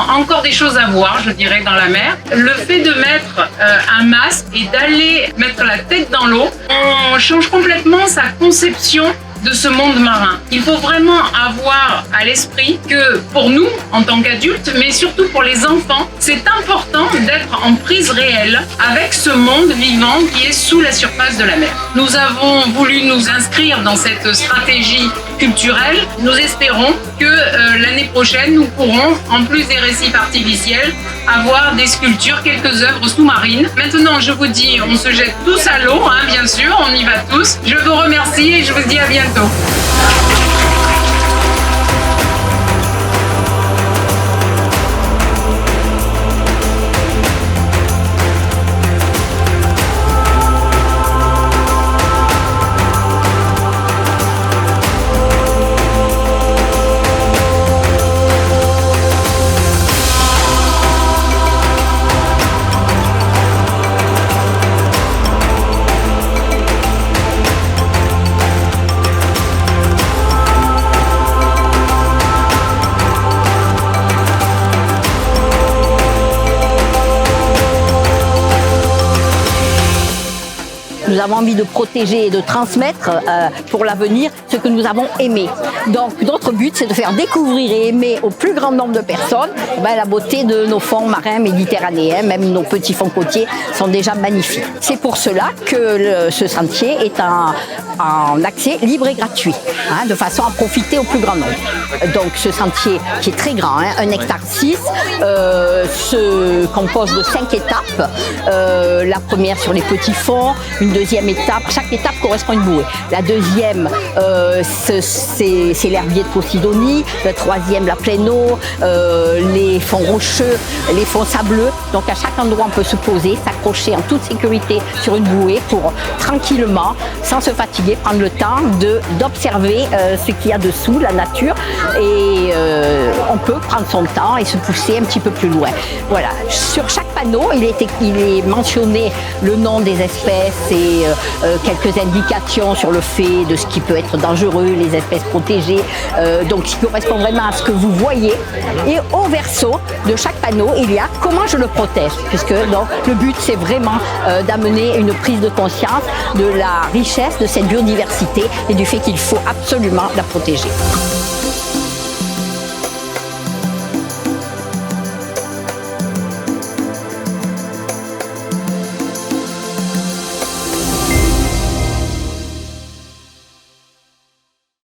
encore des choses à voir, je dirais, dans la mer. Le fait de mettre un masque et d'aller mettre la tête dans l'eau, on change complètement sa conception de ce monde marin. Il faut vraiment avoir à l'esprit que pour nous, en tant qu'adultes, mais surtout pour les enfants, c'est important d'être en prise réelle avec ce monde vivant qui est sous la surface de la mer. Nous avons voulu nous inscrire dans cette stratégie culturelle. Nous espérons que l'année prochaine, nous pourrons, en plus des récifs artificiels, avoir des sculptures, quelques œuvres sous-marines. Maintenant, je vous dis, on se jette tous à l'eau, hein, bien sûr, on y va tous. Je vous remercie et je vous dis à bientôt. Nous avons envie de protéger et de transmettre pour l'avenir ce que nous avons aimé. Donc notre but, c'est de faire découvrir et aimer au plus grand nombre de personnes la beauté de nos fonds marins méditerranéens. Même nos petits fonds côtiers sont déjà magnifiques. C'est pour cela que ce sentier est en accès libre et gratuit, de façon à profiter au plus grand nombre. Donc ce sentier qui est très grand, 1,6 hectare, se compose de 5 étapes. La première sur les petits fonds, une deuxième étape, chaque étape correspond à une bouée. La deuxième, c'est l'herbier de Posidonie, la troisième, la pleine eau, les fonds rocheux, les fonds sableux. Donc à chaque endroit, on peut se poser, s'accrocher en toute sécurité sur une bouée pour tranquillement, sans se fatiguer, prendre le temps d'observer ce qu'il y a dessous, la nature, et on peut prendre son temps et se pousser un petit peu plus loin. Voilà. Sur chaque panneau, il est mentionné le nom des espèces et quelques indications sur le fait de ce qui peut être dangereux, les espèces protégées, donc ce qui correspond vraiment à ce que vous voyez. Et au verso de chaque panneau, il y a comment je le protège, puisque donc, le but c'est vraiment d'amener une prise de conscience de la richesse de cette biodiversité et du fait qu'il faut absolument la protéger.